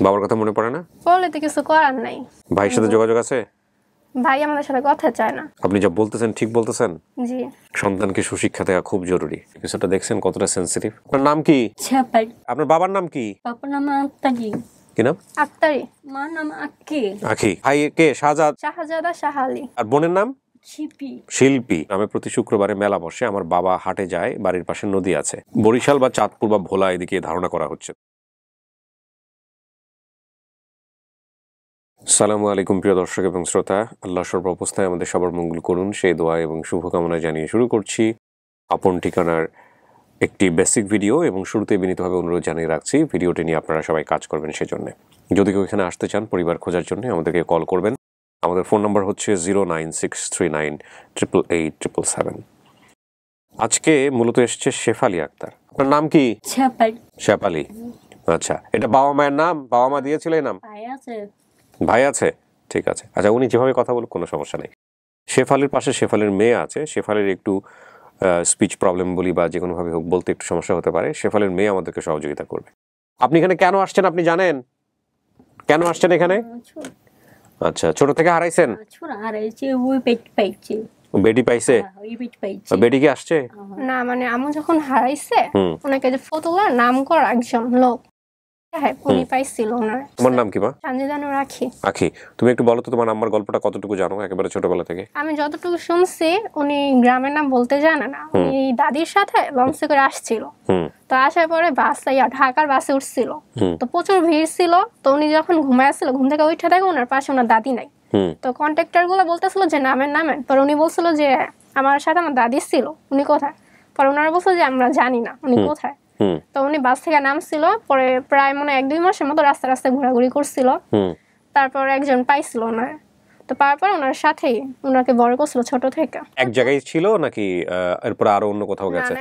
বাবার কথা মনে পড়ে না? বলে তো কিছু করার নাই। ভাইয়ের সাথে যোগাযোগ আছে? ভাই আমাদের সাথে কথা চায় না। আপনি যা বলতেছেন ঠিক বলতেছেন? জি। সন্তানকে সুশিক্ষা দেওয়া খুব জরুরি। এপিসোডটা দেখছেন কতটা সেনসিটিভ। আপনার নাম কি? Siapa? আপনার বাবার নাম কি? Papa nama tadi. কি নাম? আক্তারি। Ma nama Aki. আখি। ভাই কে? শাহজাদ। শাহজাদা শাহালি। আর বোনের নাম? Cipi. শিল্পী। আমি প্রতি শুক্রবারে মেলা বসে, আমার বাবা হাটে যায়, বাড়ির পাশে নদী আছে, বরিশাল বা চাঁদপুর বা ভোলা এদিকে ধারণা করা হচ্ছে। আসসালামু আলাইকুম প্রিয় দর্শক এবং শ্রোতা, আল্লাহ সর্বাবস্থায় আমাদের সবার মঙ্গল করুন সেই দোয়া এবং শুভকামনা জানিয়ে শুরু করছি আপন ঠিকানার একটি বেসিক ভিডিও। এবং শুরুতে বিনীতভাবে অনুরোধ জানিয়ে রাখছি, ভিডিওটি নিয়ে আপনারা সবাই কাজ করবেন সেজন্য। যদি কেউ এখানে আসতে চান পরিবার খোঁজার জন্য আমাদেরকে কল করবেন। আমাদের ফোন নাম্বার হচ্ছে 09639888777। আজকে মূলত এসছে শেফালি আক্তার। আপনার নাম কি? Siapa? শেফালি। আচ্ছা, এটা বাবা মায়ের নাম? বাবা মা দিয়েছিল এই নাম? Ayah se. ভাই আছে? ঠিক আছে, আচ্ছা উনি যেভাবে কথা বলুক কোনো সমস্যা নেই। শেফালির পাশে শেফালির মেয়ে আছে। শেফালির একটু স্পিচ প্রবলেম বলি বা যে কোনোভাবে হোক বলতে একটু সমস্যা হতে পারে। শেফালির মেয়ে আমাদেরকে সহযোগিতা করবে। আপনি এখানে কেন আসছেন আপনি জানেন? কেন আসছেন এখানে? আচ্ছা, ছোট থেকে হারাইছেন? Cura ada je, ui peci. বেডি পাইছে? Ui peci. বেডি কি আসছে? না মানে আমু যখন হারাইছে ওনাকে যে ফতুল্লার নাম করা একজন লোক, হ্যাঁ উনি পাইছিল ওনার। তোমার নাম কি মা? সানজিদানু রাখি। আখি, তুমি একটু বলো তো তোমার আম্মার গল্পটা কতটুকু জানো একেবারে ছোটবেলা থেকে? আমি যতটুকু শুনছি উনি গ্রামের নাম বলতে জানে না। উনি দাদির সাথে লঞ্চে করে আসছিল। তো আসার পরে বাসে ঢাকার বাসে উঠছিল, তো প্রচুর ভিড় ছিল। তো উনি যখন ঘুমায় আসছিল, ঘুম থেকে উঠে দেখে ওনার পাশে ওনার দাদি নাই। তো কন্ট্রাক্টর গুলো বলতেছিল যে নামেন, পর উনি বলছিল যে আমার সাথে আমার দাদি ছিল, উনি কোথায়? পর ওনারা বলছিল যে আমরা জানি না উনি কোথায়। তো উনি বাস থেকে নামছিল, পরে প্রায় মনে 1-2 মাসের মতো রাস্তায় ঘোরাঘুরি করছিল। তারপর একজন পাইছিল ওনার, তো পাওয়ার পর ওনার সাথেই ওনাকে বড় করছিল ছোট থেকে। এক জায়গায় ছিল নাকি এরপর আরো অন্য কোথাও গেছে? না,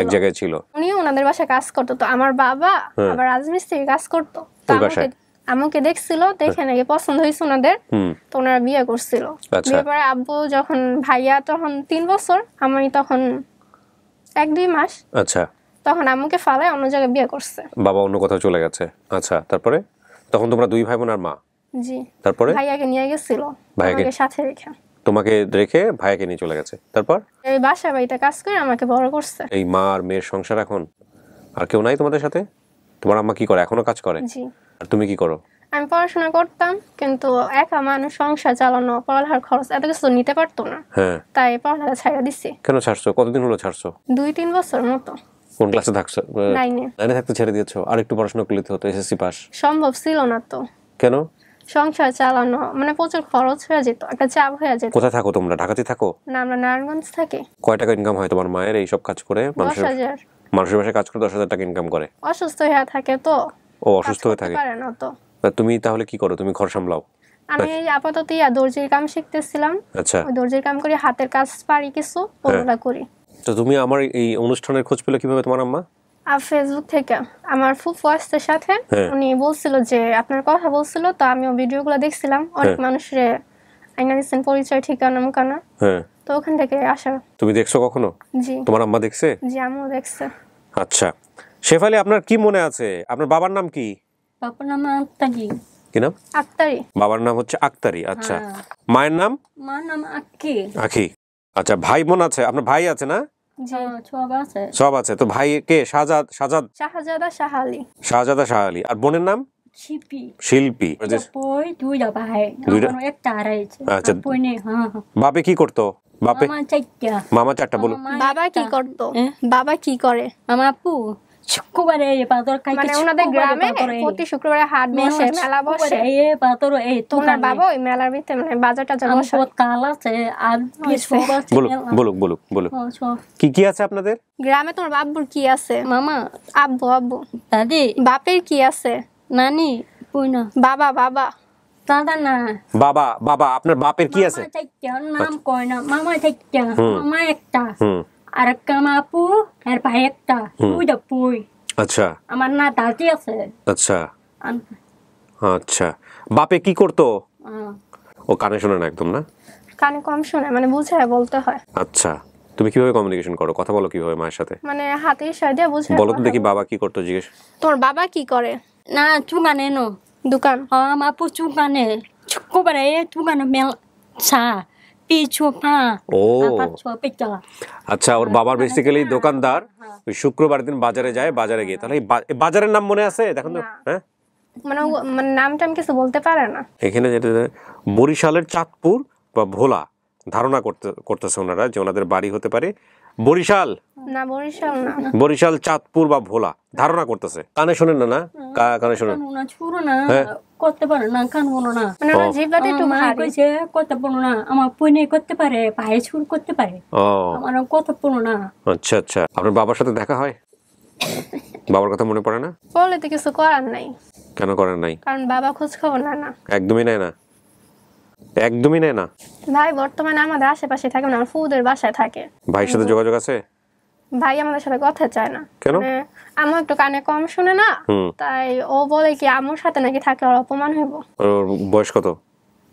এক জায়গায় ছিল। উনি ওনাদের বাসায় কাজ করতো। তো আমার বাবা আবার রাজমিস্ত্রি কাজ করতো। আমাকে দেখছিল, দেখে নাকি পছন্দ হয়েছে ওনাদের, তো ওনারা বিয়ে করছিল। বিয়ে পরে আব্বু যখন ভাইয়া তখন 3 বছর, আমি তখন 1-2 মাস। আচ্ছা, তখন আম্মুকে ফালায় অন্য জায়গায় বিয়ে করছে। বাবা অন্য কোথাও চলে গেছে। আচ্ছা, তারপরে তখন তোমরা 2 ভাই বোন আর মা? জি। তারপরে ভাইয়াকে নিয়ে গেছিল, ভাইয়াকে সাথে রেখে। তোমাকে রেখে ভাইয়াকে নিয়ে চলে গেছে। তারপর এই বাসা বাড়িতে কাজ করে আমাকে বড় করছে। এই মা আর মেয়ের সংসার এখন? আর কেউ নাই তোমাদের সাথে? তোমার আম্মা কি করে? এখনো কাজ করে? জি। আর তুমি কি করো? আমি পড়াশোনা করতাম, কিন্তু একা মানুষ, সংসার চালানো, পড়ালেখার খরচ এত কিছু নিতে পারতো না। তাই পড়ালেখা ছাড়া দিছি। কেন ছাড়ছো? কতদিন হলো ছাড়ছো? 2-3 বছর মতো। কোন ক্লাসে থাকছো? 9-এ থাকতে ছেড়ে দিয়েছো? আর একটু পড়াশোনা করলে হতো, এসএসসি পাস। সম্ভব ছিল না তো। কেন? সংসার চালানো মানে প্রচুর খরচ হয়ে যেত, একটা চাপ হয়ে যেত। কোথায় থাকো তোমরা? ঢাকাতে থাকো? না, আমরা নারায়ণগঞ্জ থাকি। কয় টাকা ইনকাম হয় তোমার মায়ের এই সব কাজ করে? 10,000। মানুষের বাসায় কাজ করে 10,000 টাকা ইনকাম করে? অসুস্থ হয়ে থাকে তো। ও অসুস্থ হয়ে থাকে? পারে না তো। তুমি তাহলে কি করো? তুমি ঘর সামলাও? আমি আপাতত দর্জির কাম শিখতেছিলাম। আচ্ছা, ওই দর্জির কাম করি, হাতের কাজ পারি কিছু, ওগুলা করি। তো তুমি আমার এই অনুষ্ঠানের খোঁজ পেলে কিভাবে তোমার আম্মা? আর ফেসবুক থেকে আমার ফুফু আসতের সাথে উনি বলছিল যে আপনার কথা বলছিল, তো আমিও ভিডিওগুলো দেখছিলাম। অনেক মানুষের আইনা দিচ্ছেন পরিচয়, ঠিকানা মুকানা, তো ওখান থেকে আসা। তুমি দেখছো কখনো? জি। তোমার আম্মা দেখছে? জি, আমিও দেখছে। আচ্ছা, শেফালি আপনার কি মনে আছে? আপনার বাবার নাম কি? Papa nama tadi. কি নাম? আক্তারি। বাবার নাম হচ্ছে আক্তারি। আচ্ছা, মায়ের নাম? Ma nama Aki. আখি। আচ্ছা, ভাই বোন আছে? আপনার ভাই আছে না? জি। Coba se. সব আছে। তো ভাই কে? শাহজাদা শাহালি। শাহজাদা শাহালি। আর বোনের নাম? Cipi. শিল্পী। Boy, duida bahai. Ano একটা রয়েছে। আচ্ছা, boy ne, বাপে কি করতো? বাপে Mama চাইটা। মামা চারটা বলো। বাবা কি করতো? বাবা কি করে? আমার আপু শুক্রবারে পাথর খাইতে, মানে ওনাদের গ্রামে প্রতি শুক্রবারে হাট বসে, মেলা বসে। পাথর তোমার বাবা ওই মেলার ভিতরে মানে বাজার টাজার বসে। কাল আছে আর সব আছে। বলুক কি আছে আপনাদের গ্রামে? তোমার বাবুর কি আছে? মামা, আব্বু। দাদি। বাপের কি আছে? নানি, পুইনা। বাবা দাদা না। বাবা আপনার বাপের কি আছে? নাম কয় না। মামা চাইটা, মামা একটা, আর একটা আপু, আর ভাই একটা, দুইটা পুই। আচ্ছা, আমার না দাদি আছে। আচ্ছা আচ্ছা, বাপে কি করতো? ও কানে শোনে না একদম? না, কানে কম শোনে, মানে বুঝায় বলতে হয়। আচ্ছা, তুমি কিভাবে কমিউনিকেশন করো? কথা বলো কিভাবে মায়ের সাথে? মানে হাতে ইশারা দিয়ে বুঝায়। বলো তো দেখি বাবা কি করতো জিজ্ঞেস। তোমার বাবা কি করে? না চুগানে নো দোকান আমার আপু চুগানে কোবারে চুগানে মেল চা পিছু পা ও আপা ছোয়া পেটা আচ্ছা, ওর বাবার বেসিক্যালি দোকানদার। ওই শুক্রবার দিন বাজারে যায়, বাজারে গিয়ে তাহলে এই বাজারের নাম মনে আছে? দেখুন তো। না। হ্যাঁ, মানে মানে নামটা আমি কিছু বলতে পারে না। এখানে যেটা বরিশালের চাঁদপুর বা ভোলা ধারণা করতেছে ওনারা যে ওনাদের বাড়ি হতে পারে বরিশাল। না, বরিশাল না। বরিশাল, চাঁদপুর বা ভোলা ধারণা করতেছে। কানে শোনেন না? না কানে শোনেন না ছুরো না করতে পারে না কান বলো না মানে আমার জিহ্বাটা একটু ভারী। কইছে করতে পারো না আমার পয়নে করতে পারে পায়ে ছুর করতে পারে ও আমার করতে পারো না আচ্ছা আচ্ছা। আপনার বাবার সাথে দেখা হয়? বাবার কথা মনে পড়ে না? বলে তো কিছু করার নাই। কেন করেন নাই? কারণ বাবা খোঁজ খবর না। একদমই নেয় না, একদমই নেয় না। ভাই বর্তমানে আমাদের আশেপাশে থাকে না, আমার ফুদের বাসায় থাকে। ভাইয়ের সাথে যোগাযোগ আছে? ভাই আমাদের সাথে কথা চায় না। কেন? মানে আমার একটু কানে কম শুনে না, তাই ও বলে কি আমার সাথে নাকি থাকলে ওর অপমান হইব। ওর বয়স কত?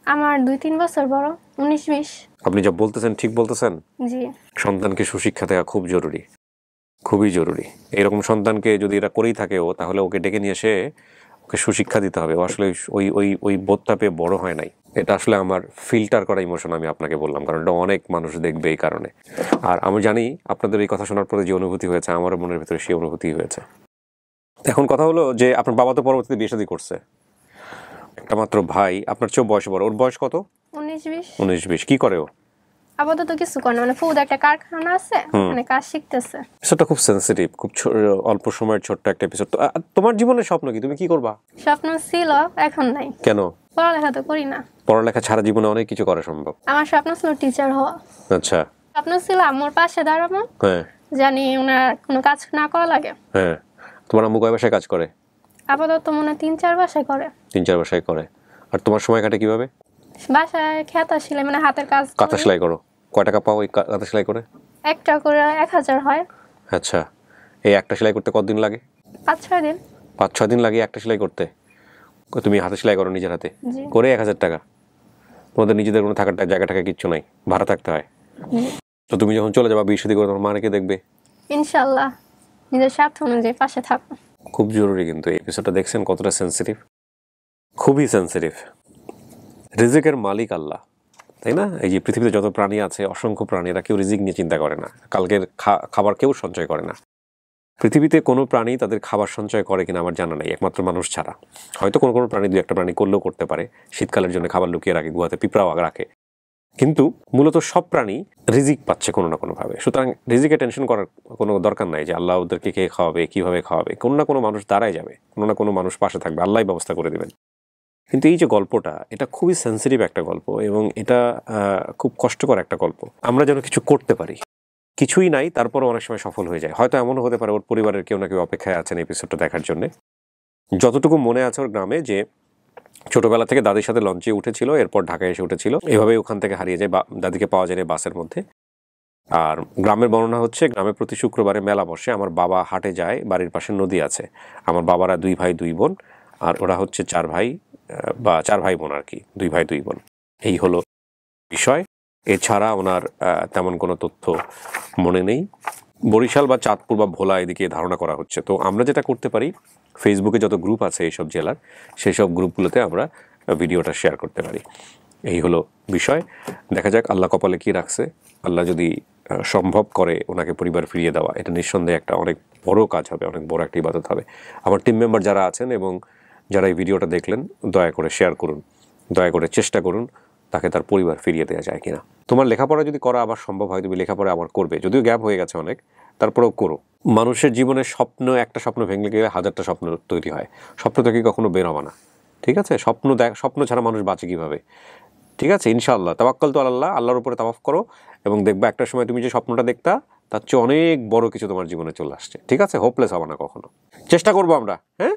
আমার 2-3 বছর বড়, 19-20। আপনি যা বলতেছেন ঠিক বলতেছেন। জি। সন্তানকে সুশিক্ষা দেওয়া খুব জরুরি, খুবই জরুরি। এরকম সন্তানকে যদি এরা করেই থাকে ও, তাহলে ওকে ডেকে নিয়ে এসে ওকে সুশিক্ষা দিতে হবে। ও আসলে ওই ওই ওই বোধটা পেয়ে বড় হয় নাই। এটা আসলে আমার ফিল্টার করা ইমোশন আমি আপনাকে বললাম, কারণ এটা অনেক মানুষ দেখবে এই কারণে। আর আমি জানি আপনাদের এই কথা শোনার পরে যে অনুভূতি হয়েছে, আমারও মনের ভিতরে সেই অনুভূতি হয়েছে। এখন কথা হলো যে আপনার বাবা তো পরবর্তীতে বিয়ে শাদী করছে, একটা মাত্র ভাই, আপনার চেয়েও বয়স বড়। ওর বয়স কত? 19-20। 19-20। কি করে ও? আপাতত কিছু করে না, মানে ফুদ একটা কারখানা আছে, মানে কাজ শিখতেছে। এপিসোডটা খুব সেন্সিটিভ, খুব অল্প সময়ের ছোট্ট একটা এপিসোড। তোমার জীবনের স্বপ্ন কি? তুমি কি করবা? স্বপ্ন ছিল, এখন নাই। কেন? পড়ালেখা তো করি না। পড়ালেখা ছাড়া জীবনে অনেক কিছু করা সম্ভব। আমার স্বপ্ন ছিল টিচার হওয়া। আচ্ছা। স্বপ্ন ছিল আমার পাশে দাঁড়াবো, হ্যাঁ জানি ওনার কোনো কাজ না করা লাগে। হ্যাঁ। তোমার আম্মু কয় বাসায় কাজ করে? আপাতত মনে হয় 3-4 বাসায় করে। 3-4 বাসায় করে। আর তোমার সময় কাটে কিভাবে? বাসায় খেতা সেলাই, মানে হাতের কাজ করি। কাঁথা সেলাই করো? কয় টাকা পাও এই কাঁথা সেলাই করে? একটা করে 1000 হয়। আচ্ছা, এই একটা সেলাই করতে কতদিন লাগে? 5-6 দিন। 5-6 দিন লাগে একটা সেলাই করতে? তুমি হাতে সেলাই করো নিজের হাতে জি। করে 1000 টাকা? তোমাদের নিজেদের কোনো থাকার জায়গা টাকা কিচ্ছু নাই, ভাড়া থাকতে হয়। তো তুমি যখন চলে যাবা বিয়ে শাদী করে, তোমার মাকে দেখবে? ইনশাআল্লাহ নিজের স্বার্থ অনুযায়ী পাশে থাকবো। খুব জরুরি কিন্তু এই এপিসোডটা দেখছেন কতটা সেন্সিটিভ, খুবই সেন্সিটিভ। রিজিকের মালিক আল্লাহ, তাই না? এই যে পৃথিবীতে যত প্রাণী আছে, অসংখ্য প্রাণী, এরা কেউ রিজিক নিয়ে চিন্তা করে না, কালকের খাবার কেউ সঞ্চয় করে না। পৃথিবীতে কোনো প্রাণী তাদের খাবার সঞ্চয় করে কিনা আমার জানা নেই, একমাত্র মানুষ ছাড়া। হয়তো কোনো কোনো প্রাণী 2-1টা প্রাণী করলেও করতে পারে, শীতকালের জন্য খাবার লুকিয়ে রাখে, গুহাতে পিঁপড়াও রাখে, কিন্তু মূলত সব প্রাণী রিজিক পাচ্ছে কোনো না কোনোভাবে। সুতরাং রিজিকে টেনশন করার কোনো দরকার নাই যে আল্লাহ ওদেরকে কে খাওয়াবে, কীভাবে খাওয়াবে। কোনো না কোনো মানুষ দাঁড়ায় যাবে, কোনো না কোনো মানুষ পাশে থাকবে, আল্লাহই ব্যবস্থা করে দেবেন। কিন্তু এই যে গল্পটা, এটা খুবই সেন্সিটিভ একটা গল্প, এবং এটা খুব কষ্টকর একটা গল্প। আমরা যেন কিছু করতে পারি, কিছুই নাই, তারপরও অনেক সময় সফল হয়ে যায়। হয়তো এমনও হতে পারে ওর পরিবারের কেউ না কেউ অপেক্ষায় আছেন এপিসোডটা দেখার জন্য। যতটুকু মনে আছে ওর গ্রামে, যে ছোটবেলা থেকে দাদির সাথে লঞ্চে উঠেছিল, এরপর ঢাকায় এসে উঠেছিল, এভাবেই ওখান থেকে হারিয়ে যায়, দাদিকে পাওয়া যায় বাসের মধ্যে। আর গ্রামের বর্ণনা হচ্ছে, গ্রামে প্রতি শুক্রবারে মেলা বসে, আমার বাবা হাটে যায়, বাড়ির পাশে নদী আছে, আমার বাবারা 2 ভাই 2 বোন, আর ওরা হচ্ছে 4 ভাই বা 4 ভাই বোন আর কি, 2 ভাই 2 বোন। এই হলো বিষয়। এছাড়া ওনার তেমন কোনো তথ্য মনে নেই। বরিশাল বা চাঁদপুর বা ভোলা এদিকে ধারণা করা হচ্ছে। তো আমরা যেটা করতে পারি, ফেসবুকে যত গ্রুপ আছে এইসব জেলার, সেই সব গ্রুপগুলোতে আমরা ভিডিওটা শেয়ার করতে পারি। এই হলো বিষয়। দেখা যাক আল্লাহ কপালে কি রাখছে। আল্লাহ যদি সম্ভব করে ওনাকে পরিবার ফিরিয়ে দেওয়া, এটা নিঃসন্দেহে একটা অনেক বড় কাজ হবে, অনেক বড় একটা ইবাদত হবে। আমার টিম মেম্বার যারা আছেন এবং যারা এই ভিডিওটা দেখলেন, দয়া করে শেয়ার করুন, দয়া করে চেষ্টা করুন তাকে তার পরিবার ফিরিয়ে দেওয়া যায় কিনা। তোমার লেখাপড়া যদি করা আবার সম্ভব হয়, তুমি লেখাপড়া আবার করবে, যদিও গ্যাপ হয়ে গেছে অনেক, তারপরেও করো। মানুষের জীবনে একটা স্বপ্ন ভেঙে গেলে 1000টা স্বপ্ন তৈরি হয়। স্বপ্ন থেকে কখনো বের হবে না, ঠিক আছে? স্বপ্ন ছাড়া মানুষ বাঁচে কীভাবে? ঠিক আছে, ইনশাআল্লাহ তাওয়াক্কাল তো আল্লাহ, আল্লাহর উপরে তাওয়াক্কুল করো, এবং দেখবা একটা সময় তুমি যে স্বপ্নটা দেখতা তার চেয়ে অনেক বড় কিছু তোমার জীবনে চলে আসছে। ঠিক আছে, হোপলেস হবে না কখনো, চেষ্টা করবো আমরা। হ্যাঁ,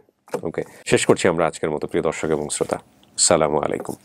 ওকে, শেষ করছি আমরা আজকের মতো প্রিয় দর্শক এবং শ্রোতা। আসসালামু আলাইকুম।